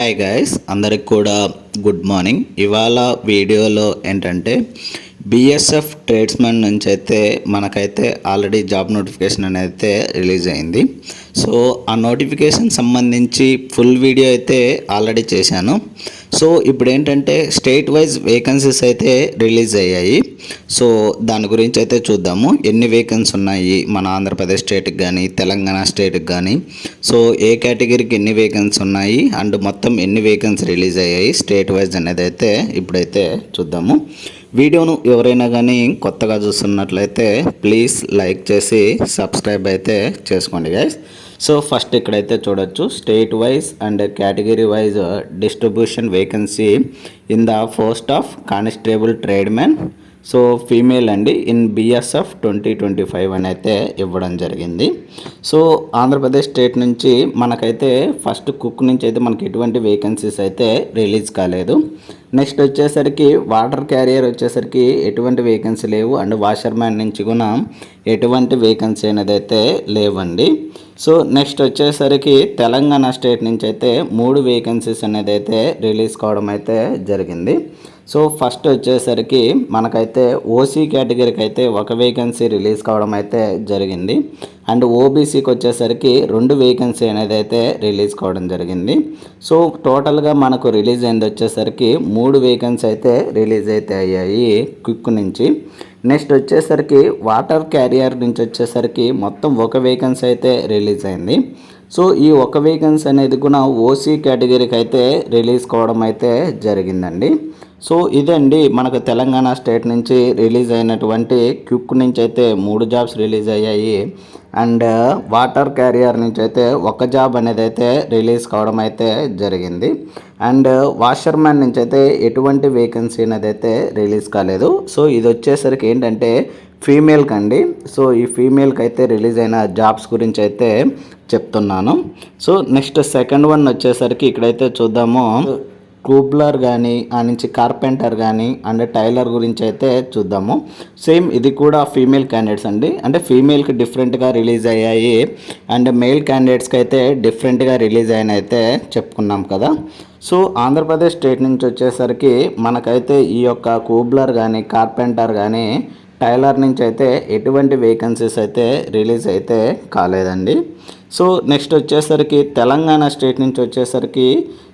Hi guys, అందరికి కూడా good morning. ఇవాళ వీడియోలో ఏంటంటే బిఎస్ఎఫ్ ట్రేడ్స్మెన్ నుంచి అయితే మనకైతే ఆల్రెడీ జాబ్ నోటిఫికేషన్ అనేది రిలీజ్ అయింది. సో ఆ నోటిఫికేషన్ సంబంధించి ఫుల్ వీడియో అయితే ఆల్రెడీ చేశాను. సో ఇప్పుడు ఏంటంటే స్టేట్ వైజ్ వేకెన్సీస్ అయితే రిలీజ్ అయ్యాయి. సో దాని గురించి అయితే చూద్దాము. ఎన్ని వేకెన్సీ ఉన్నాయి మన ఆంధ్రప్రదేశ్ స్టేట్కి కానీ తెలంగాణ స్టేట్కి కానీ, సో ఏ కేటగిరీకి ఎన్ని వేకెన్సీ ఉన్నాయి అండ్ మొత్తం ఎన్ని వేకెన్సీ రిలీజ్ అయ్యాయి స్టేట్ వైజ్ అనేది అయితే ఇప్పుడైతే చూద్దాము. వీడియోను ఎవరైనా కానీ కొత్తగా చూస్తున్నట్లయితే ప్లీజ్ లైక్ చేసి సబ్స్క్రైబ్ అయితే చేసుకోండి గైస్. సో ఫస్ట్ ఇక్కడైతే చూడొచ్చు state wise and category wise distribution vacancy in the post of constable tradesmen. So female అండి ఇన్ బిఎస్ఎఫ్ 2025 అని అయితే ఇవ్వడం జరిగింది. సో ఆంధ్రప్రదేశ్ స్టేట్ నుంచి మనకైతే ఫస్ట్ కుక్ నుంచి అయితే మనకి ఎటువంటి వేకెన్సీస్ అయితే రిలీజ్ కాలేదు. నెక్స్ట్ వచ్చేసరికి వాటర్ క్యారియర్ వచ్చేసరికి ఎటువంటి వేకెన్సీ లేవు అండ్ వాషర్ మ్యాన్ నుంచి కూడా ఎటువంటి వేకెన్సీ అనేది అయితే లేవండి. సో నెక్స్ట్ వచ్చేసరికి తెలంగాణ స్టేట్ నుంచి అయితే 3 వేకెన్సీస్ అనేది అయితే రిలీజ్ కావడం అయితే జరిగింది. సో ఫస్ట్ వచ్చేసరికి మనకైతే ఓసీ కేటగిరీకి అయితే 1 వేకెన్సీ రిలీజ్ కావడం అయితే జరిగింది అండ్ ఓబీసీకి వచ్చేసరికి 2 వేకెన్సీ అనేది అయితే రిలీజ్ కావడం జరిగింది. సో టోటల్గా మనకు రిలీజ్ అయింది వచ్చేసరికి 3 వేకెన్సీ అయితే రిలీజ్ అయితే అయ్యాయి క్విక్ నుంచి. నెక్స్ట్ వచ్చేసరికి వాటర్ క్యారియర్ నుంచి వచ్చేసరికి మొత్తం 1 వేకెన్సీ అయితే రిలీజ్ అయింది. సో ఈ 1 వేకెన్సీ అనేది కూడా ఓసీ కేటగిరీకి అయితే రిలీజ్ కావడం అయితే జరిగిందండి. సో ఇదండి మనకు తెలంగాణ స్టేట్ నుంచి రిలీజ్ అయినటువంటి క్విక్ నుంచి అయితే 3 జాబ్స్ రిలీజ్ అయ్యాయి అండ్ వాటర్ క్యారియర్ నుంచి అయితే 1 జాబ్ అనేది అయితే రిలీజ్ కావడం అయితే జరిగింది అండ్ వాషర్ మ్యాన్ నుంచి అయితే ఎటువంటి వేకెన్సీ అనేది అయితే రిలీజ్ కాలేదు. సో ఇది వచ్చేసరికి ఏంటంటే ఫీమేల్కి అండి. సో ఈ ఫీమేల్కి అయితే రిలీజ్ అయిన జాబ్స్ గురించి అయితే చెప్తున్నాను. సో నెక్స్ట్ సెకండ్ వన్ వచ్చేసరికి ఇక్కడైతే చూద్దాము. కూబ్లర్ కానీ ఆ నుంచి కార్పెంటర్ కానీ అండ్ టైలర్ గురించి అయితే చూద్దాము. సేమ్ ఇది కూడా ఫీమేల్ క్యాండిడేట్స్ అండి, అంటే ఫీమేల్కి డిఫరెంట్గా రిలీజ్ అయ్యాయి అండ్ మేల్ క్యాండిడేట్స్కి అయితే డిఫరెంట్గా రిలీజ్ అయిన అయితే చెప్పుకున్నాం కదా. సో ఆంధ్రప్రదేశ్ స్టేట్ నుంచి వచ్చేసరికి మనకైతే ఈ యొక్క కూబ్లర్ కానీ కార్పెంటర్ కానీ టైలర్ నుంచి అయితే ఎటువంటి వేకెన్సీస్ అయితే రిలీజ్ అయితే కాలేదండి. సో నెక్స్ట్ వచ్చేసరికి తెలంగాణ స్టేట్ నుంచి వచ్చేసరికి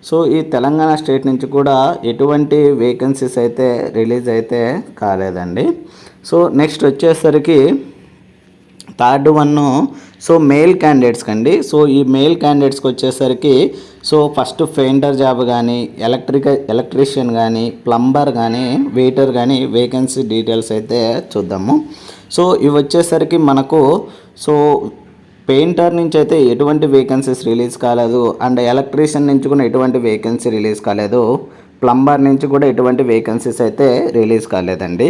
సో ఈ తెలంగాణ స్టేట్ నుంచి కూడా ఎటువంటి వేకెన్సీస్ అయితే రిలీజ్ అయితే కాలేదండి. సో నెక్స్ట్ వచ్చేసరికి థర్డ్ వన్ సో మేల్ క్యాండిడేట్స్కి అండి. సో ఈ మేల్ క్యాండిడేట్స్కి వచ్చేసరికి సో ఫస్ట్ పెయింటర్ జాబ్ కానీ ఎలక్ట్రీషియన్ కానీ ప్లంబర్ కానీ వెయిటర్ కానీ వేకెన్సీ డీటెయిల్స్ అయితే చూద్దాము. సో ఇవి వచ్చేసరికి మనకు సో పెయింటర్ నుంచి అయితే ఎటువంటి వేకెన్సీస్ రిలీజ్ కాలేదు అండ్ ఎలక్ట్రీషియన్ నుంచి కూడా ఎటువంటి వేకెన్సీ రిలీజ్ కాలేదు. ప్లంబర్ నుంచి కూడా ఎటువంటి వేకెన్సీస్ అయితే రిలీజ్ కాలేదండి.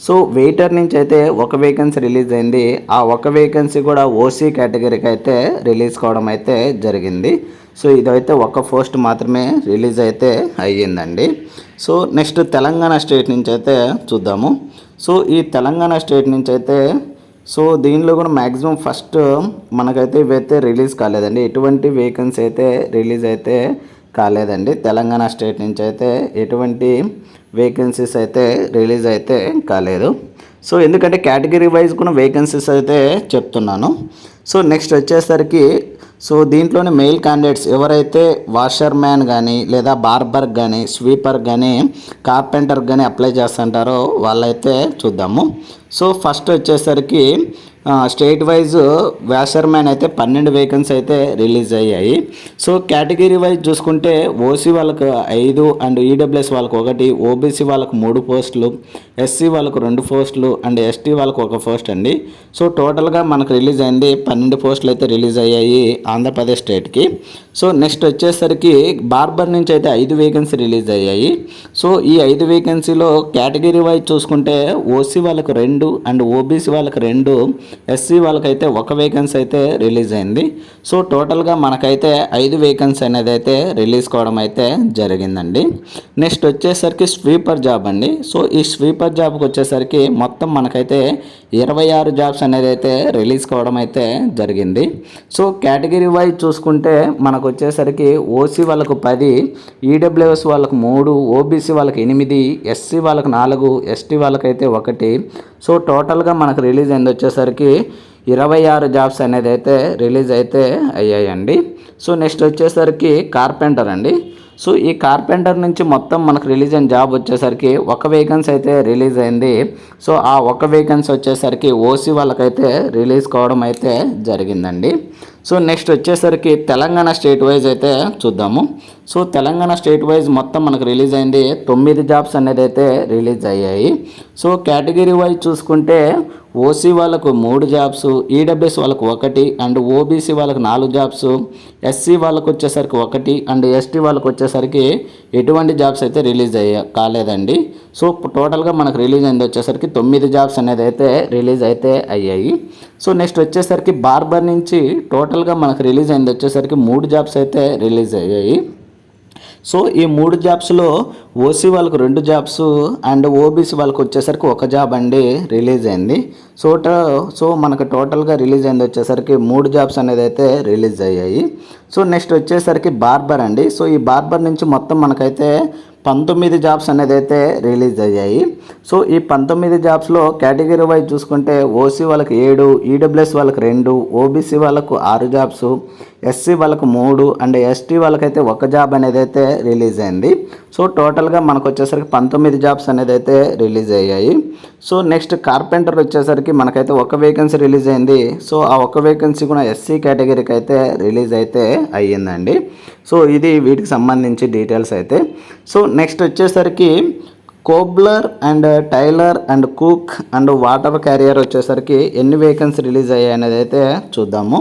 సో వెయిటర్ నుంచి అయితే 1 వేకెన్సీ రిలీజ్ అయింది. ఆ 1 వేకెన్సీ కూడా ఓసీ కేటగిరీకి అయితే రిలీజ్ కావడం అయితే జరిగింది. సో ఇదైతే 1 పోస్ట్ మాత్రమే రిలీజ్ అయితే అయ్యిందండి. సో నెక్స్ట్ తెలంగాణ స్టేట్ నుంచి అయితే చూద్దాము. సో ఈ తెలంగాణ స్టేట్ నుంచి అయితే సో దీనిలో కూడా మ్యాక్సిమం ఫస్ట్ మనకైతే ఇవైతే రిలీజ్ కాలేదండి, ఎటువంటి వేకెన్సీ అయితే రిలీజ్ అయితే కాలేదండి. తెలంగాణ స్టేట్ నుంచి అయితే ఎటువంటి వేకెన్సీస్ అయితే రిలీజ్ అయితే కాలేదు. సో ఎందుకంటే కేటగిరీ వైజ్ కూడా వేకెన్సీస్ అయితే చెప్తున్నాను. సో నెక్స్ట్ వచ్చేసరికి సో దీంట్లోనే మెయిల్ క్యాండిడేట్స్ ఎవరైతే వాషర్ మ్యాన్ కానీ లేదా బార్బర్ కానీ స్వీపర్ కానీ కార్పెంటర్ కానీ అప్లై చేస్తుంటారో వాళ్ళైతే చూద్దాము. సో ఫస్ట్ వచ్చేసరికి స్టేట్ వైజ్ వాషర్ మ్యాన్ అయితే 12 వేకెన్సీ అయితే రిలీజ్ అయ్యాయి. సో కేటగిరీ వైజ్ చూసుకుంటే ఓసీ వాళ్ళకు 5 అండ్ ఈడబ్ల్యూఎస్ వాళ్ళకు 1, ఓబీసీ వాళ్ళకు 3 పోస్టులు, ఎస్సీ వాళ్ళకు 2 పోస్టులు అండ్ ఎస్టీ వాళ్ళకు 1 పోస్ట్ అండి. సో టోటల్గా మనకు రిలీజ్ అయింది 12 పోస్టులు అయితే రిలీజ్ అయ్యాయి ఆంధ్రప్రదేశ్ స్టేట్కి. సో నెక్స్ట్ వచ్చేసరికి బార్బర్ నుంచి అయితే 5 వేకెన్సీ రిలీజ్ అయ్యాయి. సో ఈ 5 వేకెన్సీలో కేటగిరీ వైజ్ చూసుకుంటే ఓసీ వాళ్ళకు 2 అండ్ ఓబీసీ వాళ్ళకు 2, ఎస్సీ వాళ్ళకైతే 1 వేకెన్సీ అయితే రిలీజ్ అయింది. సో టోటల్గా మనకైతే 5 వేకెన్సీ అనేది అయితే రిలీజ్ కావడం అయితే జరిగిందండి. నెక్స్ట్ వచ్చేసరికి స్వీపర్ జాబ్ అండి. సో ఈ స్వీపర్ జాబ్కి వచ్చేసరికి మొత్తం మనకైతే 26 జాబ్స్ అనేది అయితే రిలీజ్ కావడం అయితే జరిగింది. సో కేటగిరీ వైజ్ చూసుకుంటే మనకు వచ్చేసరికి ఓసీ వాళ్ళకు 10, ఈడబ్ల్యూఎస్ వాళ్ళకు 3, ఓబీసీ వాళ్ళకి 8, ఎస్సీ వాళ్ళకి 4, ఎస్టీ వాళ్ళకైతే 1. సో టోటల్గా మనకు రిలీజ్ అయింది వచ్చేసరికి 26 జాబ్స్ అనేది అయితే రిలీజ్ అయితే అయ్యాయండి. సో నెక్స్ట్ వచ్చేసరికి కార్పెంటర్ అండి. సో ఈ కార్పెంటర్ నుంచి మొత్తం మనకు రిలీజ్ అయిన జాబ్ వచ్చేసరికి ఒక వేకెన్సీ అయితే రిలీజ్ అయింది. సో ఆ ఒక వేకెన్సీ వచ్చేసరికి ఓసీ వాళ్ళకైతే రిలీజ్ కావడం అయితే జరిగిందండి. సో నెక్స్ట్ వచ్చేసరికి తెలంగాణ స్టేట్ వైజ్ అయితే చూద్దాము. సో తెలంగాణ స్టేట్ వైజ్ మొత్తం మనకు రిలీజ్ అయింది 9 జాబ్స్ అనేది అయితే రిలీజ్ అయ్యాయి. సో కేటగిరీ వైజ్ చూసుకుంటే ఓసీ వాళ్ళకు 3 జాబ్స్, ఈడబ్ల్యూఎస్ వాళ్ళకు 1 అండ్ ఓబీసీ వాళ్ళకు 4 జాబ్స్, ఎస్సీ వాళ్ళకు వచ్చేసరికి 1 అండ్ ఎస్టీ వాళ్ళకు వచ్చేసరికి ఎటువంటి జాబ్స్ అయితే రిలీజ్ కాలేదండి. సో టోటల్గా మనకు రిలీజ్ అయింది వచ్చేసరికి 9 జాబ్స్ అనేది అయితే రిలీజ్ అయితే అయ్యాయి. సో నెక్స్ట్ వచ్చేసరికి బార్బర్ నుంచి టోటల్గా మనకు రిలీజ్ అయింది వచ్చేసరికి 3 జాబ్స్ అయితే రిలీజ్ అయ్యాయి. సో ఈ 3 జాబ్స్లో ఓసీ వాళ్ళకు 2 జాబ్స్ అండ్ ఓబీసీ వాళ్ళకు వచ్చేసరికి 1 జాబ్ అండి రిలీజ్ అయింది. సో మనకు టోటల్గా రిలీజ్ అయింది వచ్చేసరికి 3 జాబ్స్ అనేది అయితే రిలీజ్ అయ్యాయి. సో నెక్స్ట్ వచ్చేసరికి బార్బర్ అండి. సో ఈ బార్బర్ నుంచి మొత్తం మనకైతే 19 జాబ్స్ అనేది అయితే రిలీజ్ అయ్యాయి. సో ఈ 19 జాబ్స్లో కేటగిరీ వైజ్ చూసుకుంటే ఓసీ వాళ్ళకి 7, ఈడబ్ల్యూఎస్ వాళ్ళకి 2, ఓబీసీ వాళ్ళకు 6 జాబ్స్, ఎస్సీ వాళ్ళకు 3 అండ్ ఎస్టీ వాళ్ళకైతే 1 జాబ్ అనేది అయితే రిలీజ్ అయింది. సో టోటల్గా మనకు వచ్చేసరికి 19 జాబ్స్ అనేది అయితే రిలీజ్ అయ్యాయి. సో నెక్స్ట్ కార్పెంటర్ వచ్చేసరికి మనకైతే 1 వేకెన్సీ రిలీజ్ అయింది. సో ఆ 1 వేకెన్సీ కూడా ఎస్సీ కేటగిరీకి అయితే రిలీజ్ అయితే అయ్యిందండి. సో ఇది వీటికి సంబంధించి డీటెయిల్స్ అయితే. సో నెక్స్ట్ వచ్చేసరికి cobbler and tailor and cook and water carrier వచ్చేసరికి ఎన్ని వేకెన్సీ రిలీజ్ అయ్యాయి అనేది అయితే చూద్దాము.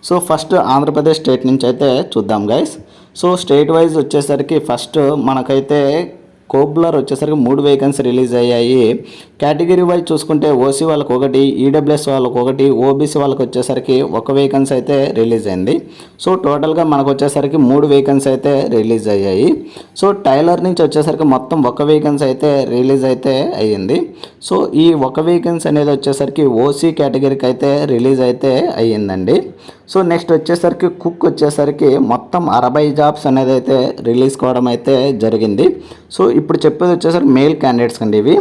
సో ఫస్ట్ ఆంధ్రప్రదేశ్ స్టేట్ నుంచి అయితే చూద్దాం గైస్. సో స్టేట్ వైజ్ వచ్చేసరికి ఫస్ట్ మనకైతే కోబ్లర్ వచ్చేసరికి 3 వేకెన్సీ రిలీజ్ అయ్యాయి. కేటగిరీ వైజ్ చూసుకుంటే ఓసీ వాళ్ళకు 1, ఈడబ్ల్యూఎస్ వాళ్ళకు 1, ఓబీసీ వాళ్ళకి వచ్చేసరికి 1 వేకెన్సీ అయితే రిలీజ్ అయింది. సో టోటల్గా మనకు వచ్చేసరికి 3 వేకెన్సీ అయితే రిలీజ్ అయ్యాయి. సో టైలర్ నుంచి వచ్చేసరికి మొత్తం 1 వేకెన్సీ అయితే రిలీజ్ అయితే అయ్యింది. సో ఈ 1 వేకెన్సీ అనేది వచ్చేసరికి ఓసీ కేటగిరీకి అయితే రిలీజ్ అయితే అయ్యిందండి. సో నెక్స్ట్ వచ్చేసరికి కుక్ వచ్చేసరికి మొత్తం 60 జాబ్స్ అనేది అయితే రిలీజ్ కావడం అయితే జరిగింది. సో ఇప్పుడు చెప్పేది వచ్చేసరికి మేల్ క్యాండిడేట్స్ అండి ఇవి.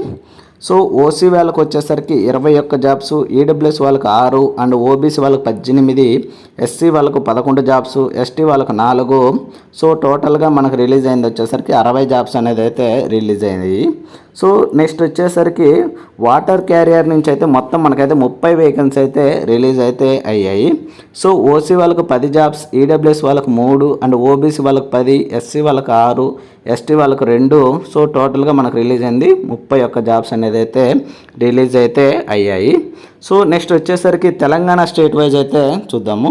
సో ఓసీ వాళ్ళకి వచ్చేసరికి 21 జాబ్స్, ఈడబ్ల్యూఎస్ వాళ్ళకి 6 అండ్ ఓబీసీ వాళ్ళకి 18, ఎస్సీ వాళ్ళకు 11 జాబ్స్, ఎస్టీ వాళ్ళకు 4. సో టోటల్గా మనకు రిలీజ్ అయింది వచ్చేసరికి 60 జాబ్స్ అనేది అయితే రిలీజ్ అయింది. సో నెక్స్ట్ వచ్చేసరికి వాటర్ క్యారియర్ నుంచి అయితే మొత్తం మనకైతే 30 వేకెన్సీ అయితే రిలీజ్ అయితే అయ్యాయి. సో ఓసీ వాళ్ళకు 10 జాబ్స్, ఈడబ్ల్యూఎస్ వాళ్ళకు 3 అండ్ ఓబీసీ వాళ్ళకు 10, ఎస్సీ వాళ్ళకు 6, ఎస్టీ వాళ్ళకు 2. సో టోటల్గా మనకు రిలీజ్ అయింది 31 జాబ్స్ అనేది అయితే రిలీజ్ అయితే అయ్యాయి. సో నెక్స్ట్ వచ్చేసరికి తెలంగాణ స్టేట్ వైజ్ అయితే చూద్దాము.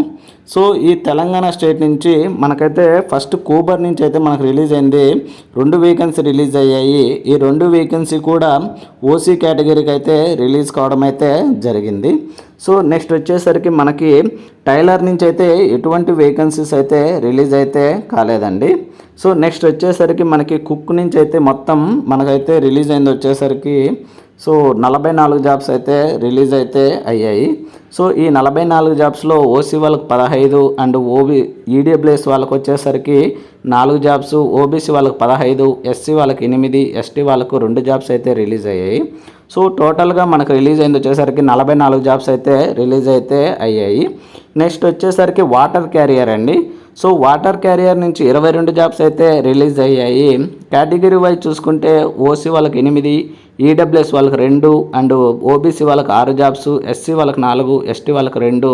సో ఈ తెలంగాణ స్టేట్ నుంచి మనకైతే ఫస్ట్ కూబర్ నుంచి అయితే మనకు రిలీజ్ అయింది 2 వేకెన్సీ రిలీజ్ అయ్యాయి. ఈ 2 వేకెన్సీ కూడా ఓసీ కేటగిరీకి అయితే రిలీజ్ కావడం అయితే జరిగింది. సో నెక్స్ట్ వచ్చేసరికి మనకి టైలర్ నుంచి అయితే ఎటువంటి వేకెన్సీస్ అయితే రిలీజ్ అయితే కాలేదండి. సో నెక్స్ట్ వచ్చేసరికి మనకి కుక్ నుంచి అయితే మొత్తం మనకైతే రిలీజ్ అయింది వచ్చేసరికి సో 44 జాబ్స్ అయితే రిలీజ్ అయితే అయ్యాయి. సో ఈ 44 జాబ్స్లో ఓసీ వాళ్ళకి 15 అండ్ ఈడబ్ల్యూఎస్ వాళ్ళకి వచ్చేసరికి 4 జాబ్స్, ఓబీసీ వాళ్ళకి 15, ఎస్సీ వాళ్ళకి 8, ఎస్టీ వాళ్ళకు 2 జాబ్స్ అయితే రిలీజ్ అయ్యాయి. సో టోటల్గా మనకు రిలీజ్ అయింది వచ్చేసరికి 44 జాబ్స్ అయితే రిలీజ్ అయితే అయ్యాయి. నెక్స్ట్ వచ్చేసరికి వాటర్ క్యారియర్ అండి. సో వాటర్ క్యారియర్ నుంచి 22 జాబ్స్ అయితే రిలీజ్ అయ్యాయి. కేటగిరీ వైజ్ చూసుకుంటే ఓసీ వాళ్ళకి 8, ఈడబ్ల్యూఎస్ వాళ్ళకి 2 అండ్ ఓబీసీ వాళ్ళకి 6 జాబ్స్, ఎస్సీ వాళ్ళకి 4, ఎస్టీ వాళ్ళకి 2.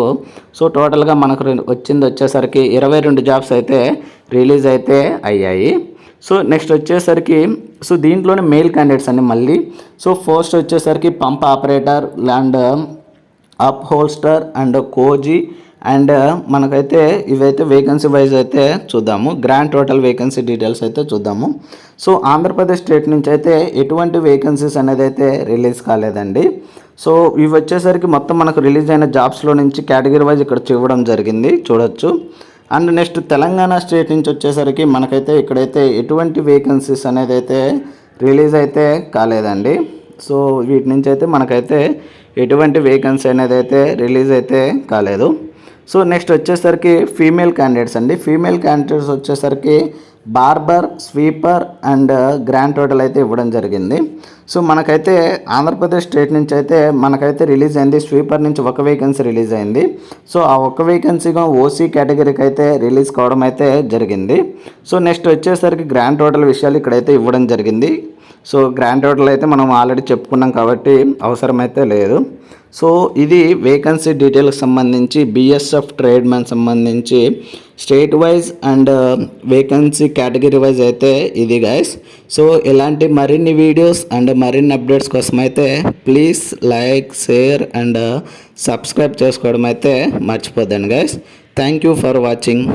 సో టోటల్గా మనకు వచ్చింది వచ్చేసరికి 22 జాబ్స్ అయితే రిలీజ్ అయితే అయ్యాయి. సో నెక్స్ట్ వచ్చేసరికి సో దీంట్లోనే మెయిల్ క్యాండిడేట్స్ అండి మళ్ళీ. సో ఫస్ట్ వచ్చేసరికి pump operator and upholster and cozy and మనకైతే ఇవైతే వేకెన్సీ వైజ్ అయితే చూద్దాము. గ్రాండ్ టోటల్ వేకెన్సీ డీటెయిల్స్ అయితే చూద్దాము. సో ఆంధ్రప్రదేశ్ స్టేట్ నుంచి అయితే ఎటువంటి వేకెన్సీస్ అనేది అయితే రిలీజ్ కాలేదండి. సో ఇవి వచ్చేసరికి మొత్తం మనకు రిలీజ్ అయిన జాబ్స్లో నుంచి కేటగిరీ వైజ్ ఇక్కడ చూడడం జరిగింది, చూడొచ్చు. అండ్ నెక్స్ట్ తెలంగాణ స్టేట్ నుంచి వచ్చేసరికి మనకైతే ఇక్కడైతే ఎటువంటి వేకెన్సీస్ అనేది అయితే రిలీజ్ అయితే కాలేదండి. సో వీటి నుంచి అయితే మనకైతే ఎటువంటి వేకెన్సీ అనేది అయితే రిలీజ్ అయితే కాలేదు. సో నెక్స్ట్ వచ్చేసరికి ఫీమేల్ క్యాండిడేట్స్ అండి. ఫీమేల్ క్యాండిడేట్స్ వచ్చేసరికి barber, sweeper and grand total అయితే ఇవ్వడం జరిగింది. సో మనకైతే ఆంధ్రప్రదేశ్ స్టేట్ నుంచి అయితే మనకైతే రిలీజ్ అయింది. స్వీపర్ నుంచి ఒక వేకెన్సీ రిలీజ్ అయింది. సో ఆ ఒక్క వేకెన్సీగా ఓసీ కేటగిరీకి అయితే రిలీజ్ కావడం అయితే జరిగింది. సో నెక్స్ట్ వచ్చేసరికి గ్రాండ్ టోటల్ విషయాలు ఇక్కడైతే ఇవ్వడం జరిగింది. సో గ్రాండ్ టోటల్ అయితే మనం ఆల్రెడీ చెప్పుకున్నాం కాబట్టి అవసరం అయితే లేదు. సో ఇది వేకెన్సీ డీటెయిల్కి సంబంధించి బిఎస్ఎఫ్ ట్రేడ్ మ్యాన్ సంబంధించి state wise and vacancy category wise అయితే ఇది గైస్. సో ఇలాంటి మరిన్ని వీడియోస్ అండ్ మరిన్ని అప్డేట్స్ కోసం అయితే please like, share and subscribe చేసుకోవడం అయితే మర్చిపోద్దండి guys. Thank you for watching.